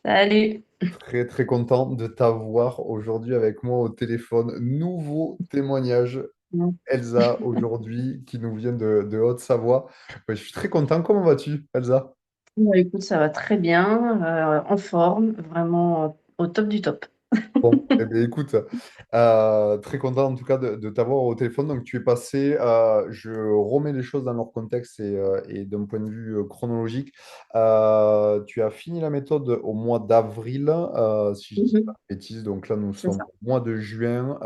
Salut. Très très content de t'avoir aujourd'hui avec moi au téléphone. Nouveau témoignage, Mm. Elsa, aujourd'hui, qui nous vient de Haute-Savoie. Ouais, je suis très content. Comment vas-tu, Elsa? Bon, écoute, ça va très bien, en forme, vraiment au top du top. Bon, eh bien, écoute, très content en tout cas de t'avoir au téléphone. Donc, tu es passé, je remets les choses dans leur contexte et d'un point de vue chronologique. Tu as fini la méthode au mois d'avril, si je dis pas Mhm. de bêtises. Donc là, nous C'est sommes ça. au mois de juin.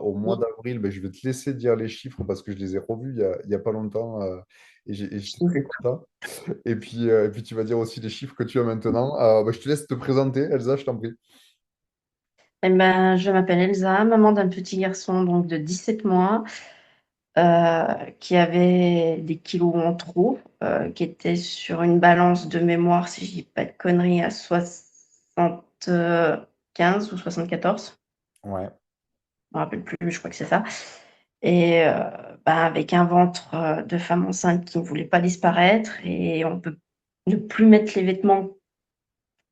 Au mois Mm. d'avril, ben, je vais te laisser dire les chiffres parce que je les ai revus il y a pas longtemps et Je j'étais très t'écoute. content. Et puis, tu vas dire aussi les chiffres que tu as maintenant. Ben, je te laisse te présenter, Elsa, je t'en prie. Eh ben, je m'appelle Elsa, maman d'un petit garçon donc de 17 mois, qui avait des kilos en trop, qui était sur une balance de mémoire, si je dis pas de conneries, à 75 ou 74. Ouais, Je me rappelle plus, je crois que c'est ça. Et bah, avec un ventre de femme enceinte qui ne voulait pas disparaître, et on peut ne plus mettre les vêtements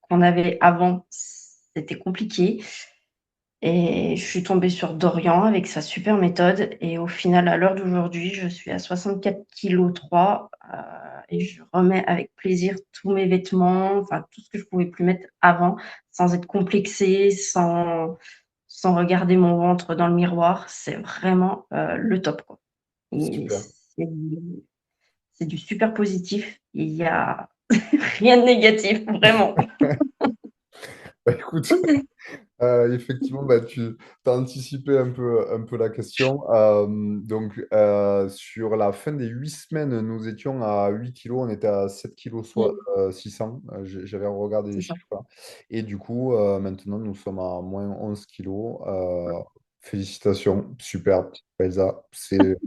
qu'on avait avant, c'était compliqué. Et je suis tombée sur Dorian avec sa super méthode. Et au final, à l'heure d'aujourd'hui, je suis à 64,3 kg, et je remets avec plaisir tous mes vêtements, enfin tout ce que je pouvais plus mettre avant, sans être complexée, sans regarder mon ventre dans le miroir. C'est vraiment le top, quoi. Et super. c'est du super positif. Il y a rien de négatif, vraiment. Bah, écoute, effectivement, bah, tu as anticipé un peu la question. Donc, sur la fin des 8 semaines, nous étions à 8 kilos, on était à 7 kilos, soit Mm, 600. J'avais regardé les c'est ça. chiffres, là. Et du coup, maintenant, nous sommes à moins 11 kilos. Félicitations, super, Elsa. C'est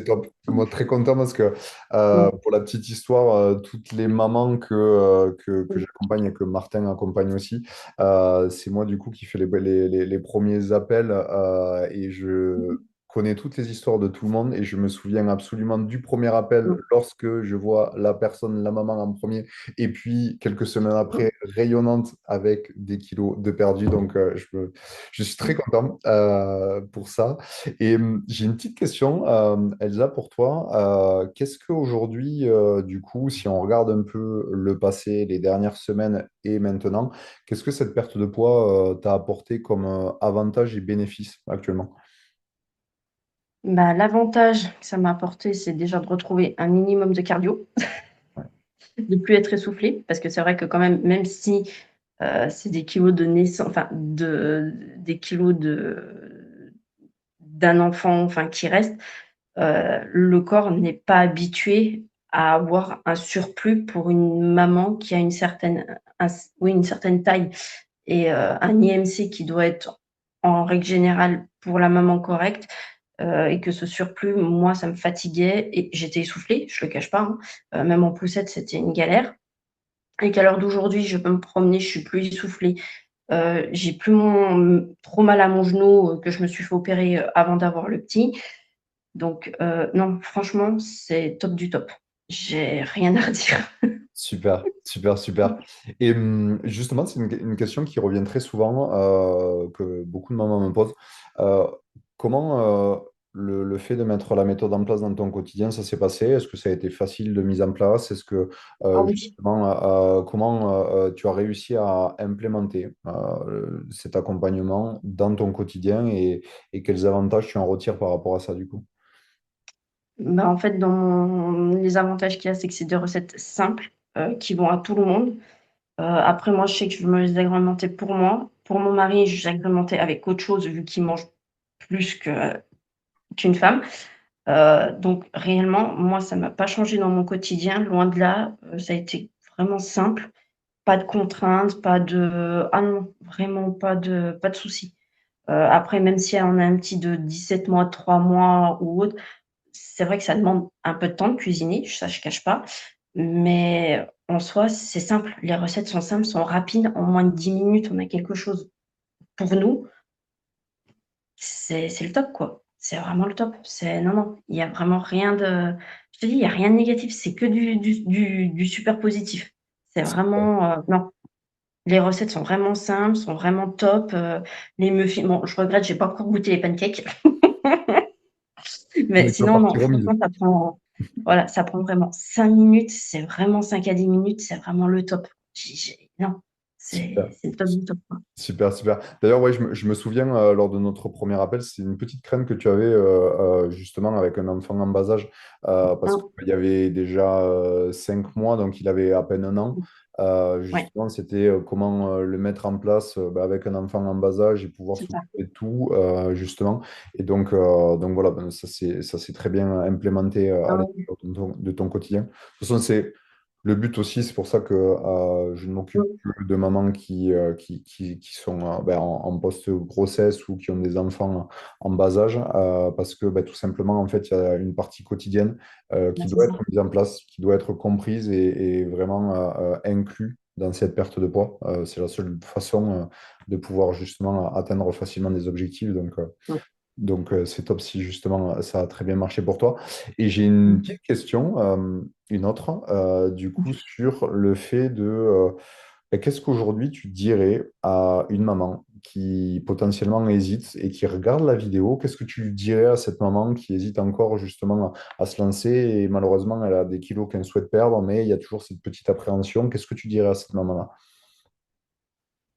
top. Moi, très content parce que, Mm, pour la petite histoire, toutes les mamans que mm, j'accompagne et que Martin accompagne aussi, c'est moi, du coup, qui fais les premiers appels et je connais toutes les histoires de tout le monde et je me souviens absolument du premier appel mm, lorsque je vois la personne, la maman en premier, et puis quelques semaines mm, après, rayonnante avec des kilos de perdu. Donc, je suis très mm. content pour ça. Et j'ai une petite question, Elsa, pour toi. Qu'est-ce qu'aujourd'hui, du coup, si on regarde un peu le passé, les dernières semaines et maintenant, qu'est-ce que cette perte de poids t'a apporté comme avantage et bénéfice actuellement? Bah, l'avantage que ça m'a apporté, c'est déjà de retrouver un minimum de cardio, de plus être essoufflée, parce que c'est vrai que quand même, même si c'est des kilos de naissance, enfin des kilos d'un enfant, enfin qui reste, le corps n'est pas habitué à avoir un surplus pour une maman qui a oui, une certaine taille. Et un IMC qui doit être en règle générale pour la maman correcte, et que ce surplus, moi, ça me fatiguait et j'étais essoufflée, je le cache pas, hein. Même en poussette, c'était une galère, et qu'à l'heure d'aujourd'hui, je peux me promener, je suis plus essoufflée, j'ai plus trop mal à mon genou, que je me suis fait opérer avant d'avoir le petit. Donc non, franchement, c'est top du top. J'ai rien à redire. Super, super, super. Et justement, c'est une question qui revient très souvent, que beaucoup de mamans me posent. Euh, comment le fait de mettre la méthode en place dans ton quotidien, ça s'est passé? Est-ce que ça a été facile de mise en place? Est-ce que Ah oui. justement, comment tu as réussi à implémenter cet accompagnement dans ton quotidien et quels avantages tu en retires par rapport à ça du coup? Bah, en fait, les avantages qu'il y a, c'est que c'est des recettes simples, qui vont à tout le monde. Après moi, je sais que je me les agrémentais pour moi. Pour mon mari, j'agrémentais avec autre chose vu qu'il mange plus qu'une femme. Donc réellement, moi, ça m'a pas changé dans mon quotidien, loin de là. Ça a été vraiment simple, pas de contraintes, pas de ah non, vraiment pas de soucis. Après, même si on a un petit de 17 mois, 3 mois ou autre, c'est vrai que ça demande un peu de temps de cuisiner, ça je cache pas, mais en soi, c'est simple. Les recettes sont simples, sont rapides. En moins de 10 minutes, on a quelque chose pour nous. C'est le top, quoi. C'est vraiment le top. C'est non, non, il y a vraiment rien de je te dis, il y a rien de négatif, c'est que du super positif. C'est vraiment, non. Les recettes sont vraiment simples, sont vraiment top. Les muffins, bon, je regrette, j'ai pas encore goûté les pancakes. On Mais n'est pas sinon, non, parti remise. franchement, voilà, ça prend vraiment 5 minutes. C'est vraiment 5 à 10 minutes. C'est vraiment le top. Non, Super. c'est le top du top, quoi. Super, super. D'ailleurs, ouais, je me souviens, lors de notre premier appel, c'est une petite crainte que tu avais justement avec un enfant en bas âge, parce Hum, qu'il y avait déjà 5 mois, donc il avait à peine un an. ouais, Justement, c'était comment le mettre en place bah, avec un enfant en bas âge et pouvoir c'est ça. s'occuper de tout, justement. Et donc voilà, ben, ça s'est très bien implémenté à Hum, l'intérieur de ton quotidien. De toute façon, c'est le but aussi, c'est pour ça que je ne m'occupe hum, plus de mamans qui sont ben, en post-grossesse ou qui ont des enfants en bas âge, parce que ben, tout simplement, en fait, il y a une partie quotidienne bah, qui c'est doit ça. être mise en place, qui doit être comprise et vraiment inclus dans cette perte de poids. C'est la seule façon de pouvoir justement atteindre facilement des objectifs. Hum, Donc, c'est top si justement ça a très bien marché pour toi. Et j'ai une hum, petite question, une autre, du coup, hum. sur le fait de qu'est-ce qu'aujourd'hui tu dirais à une maman qui potentiellement hésite et qui regarde la vidéo? Qu'est-ce que tu lui dirais à cette maman qui hésite encore justement à se lancer et malheureusement elle a des kilos qu'elle souhaite perdre, mais il y a toujours cette petite appréhension. Qu'est-ce que tu dirais à cette maman-là?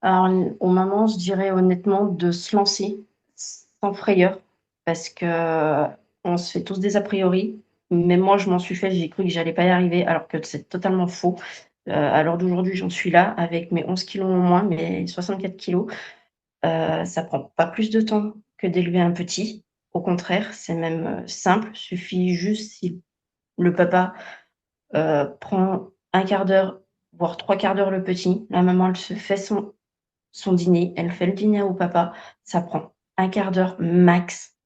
Alors, aux mamans, je dirais honnêtement de se lancer sans frayeur parce que on se fait tous des a priori. Même moi, je m'en suis fait, j'ai cru que j'allais pas y arriver alors que c'est totalement faux. À l'heure d'aujourd'hui, j'en suis là avec mes 11 kilos en moins, mes 64 kilos. Ça prend pas plus de temps que d'élever un petit. Au contraire, c'est même, simple. Suffit juste si le papa, prend un quart d'heure, voire 3/4 d'heure le petit, la maman, elle se fait son dîner, elle fait le dîner au papa, ça prend un quart d'heure max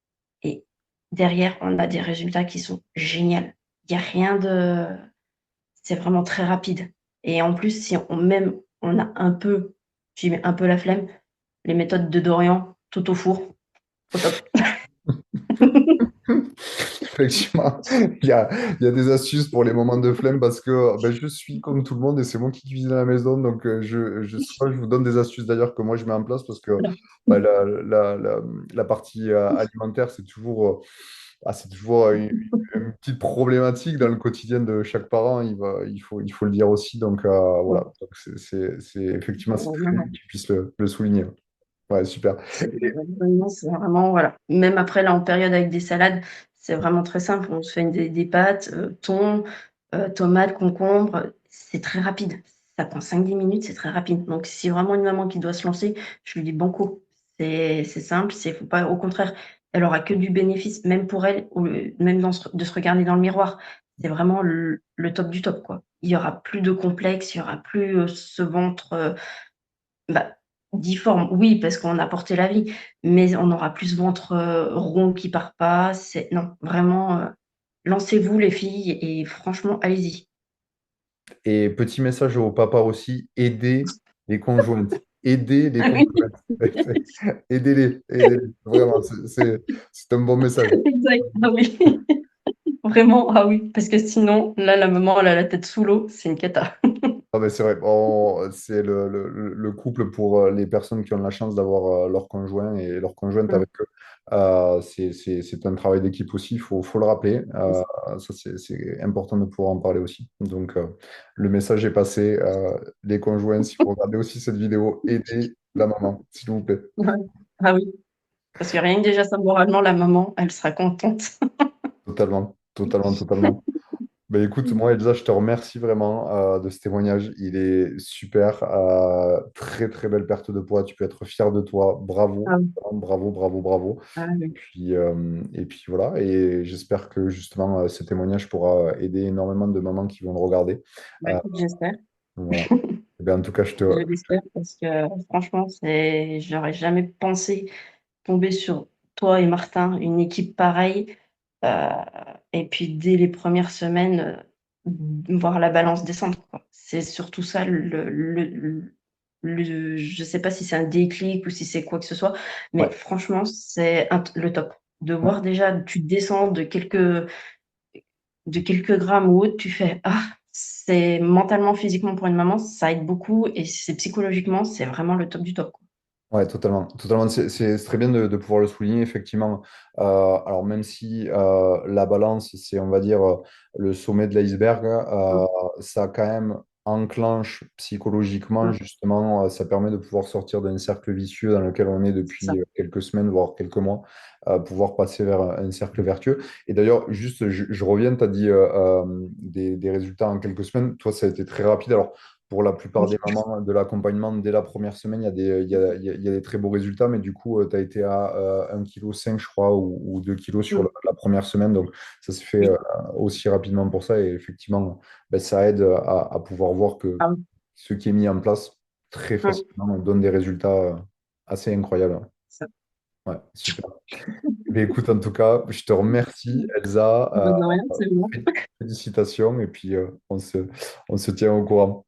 et derrière, on a des résultats qui sont géniaux. Il y a rien de c'est vraiment très rapide et en plus, si on a un peu, j'y mets un peu la flemme, les méthodes de Dorian, tout au four, au top. Effectivement, il y a des astuces pour les moments de flemme parce que ben, je suis comme tout le monde et c'est moi qui cuisine à la maison. Donc, soit je vous donne des astuces d'ailleurs que moi je mets en place parce que Voilà. ben, la partie alimentaire, c'est toujours une petite problématique dans le quotidien de chaque parent. Il faut le dire aussi. Donc, voilà. Donc, effectivement, c'est très bien que tu puisses le souligner. Ouais, super. C'est vraiment voilà. Même après là, en période avec des salades, c'est vraiment très simple. On se fait des pâtes, thon, tomates, concombre, c'est très rapide. Ça prend 5 10 minutes, c'est très rapide. Donc si vraiment une maman qui doit se lancer, je lui dis banco. C'est simple, c'est faut pas au contraire, elle aura que du bénéfice, même pour elle, même de se regarder dans le miroir. C'est vraiment le top du top, quoi. Il y aura plus de complexe, il y aura plus, ce ventre, bah, difforme, oui, parce qu'on a porté la vie, mais on aura plus ce ventre, rond qui part pas. C'est non, vraiment, lancez-vous les filles et franchement, allez-y. Et petit message au papa aussi, aidez les conjointes. Aidez les Ah oui, conjointes. Aidez-les, aidez-les. Vraiment, c'est un bon message. exact, ah oui, vraiment, ah oui, parce que sinon, là, la maman, elle a la tête sous l'eau, c'est une cata. Ah ben c'est vrai, c'est le couple pour les personnes qui ont la chance d'avoir leur conjoint et leur conjointe Mmh, avec eux. C'est un travail d'équipe aussi, faut le rappeler. Ça, c'est important de pouvoir en parler aussi. Donc, le message est passé. Les conjoints, si vous regardez aussi cette vidéo, aidez la maman, s'il vous plaît. ouais. Ah oui, parce que rien que déjà ça, moralement, la maman, elle sera contente. Totalement, totalement, totalement. Ben écoute, moi, Elsa, je te remercie vraiment de ce témoignage. Il est super. Très, très belle perte de poids. Tu peux être fier de toi. Bravo, Ah oui, bravo, bravo, bravo. ah oui. Et puis voilà. Et j'espère que justement, ce témoignage pourra aider énormément de mamans qui vont le regarder. Bah, Euh, écoute, j'espère. voilà. Eh bien, en tout cas, Je l'espère parce que franchement, j'aurais jamais pensé tomber sur toi et Martin, une équipe pareille, heu et puis dès les premières semaines, voir la balance descendre, quoi. C'est surtout ça je sais pas si c'est un déclic ou si c'est quoi que ce soit, mais ouais. franchement, c'est le top. De voir déjà, tu descends de quelques grammes ou autre, tu fais: «Ah!» c'est mentalement, physiquement pour une maman, ça aide beaucoup et c'est psychologiquement, c'est vraiment le top du top, quoi. Ouais, totalement. Totalement. C'est très bien de pouvoir le souligner, effectivement. Alors, même si la balance, c'est, on va dire, le sommet de l'iceberg, Mm. ça quand même enclenche psychologiquement, Mm. justement, ça permet de pouvoir sortir d'un cercle vicieux dans lequel on est C'est ça. depuis quelques semaines, voire quelques mois, pouvoir passer vers un cercle vertueux. Et d'ailleurs, juste, je reviens, tu as dit des résultats en quelques semaines. Toi, ça a été très rapide. Alors, pour la plupart des Oui. mamans de l'accompagnement, dès la première semaine, il y a il y a des très beaux résultats, mais du coup, tu as été à 1,5 kg, je crois, ou 2 kilos sur Mm. la première semaine. Donc, ça se fait Oui. aussi rapidement pour ça. Et effectivement, ben, ça aide à pouvoir voir que Ah oui. ce qui est mis en place très Mm. facilement donne des résultats assez incroyables. Ça. Ouais, super. Mais écoute, en tout cas, je te remercie, Elsa. Bah, de rien, c'est bon. Félicitations. Et puis, on se tient au courant.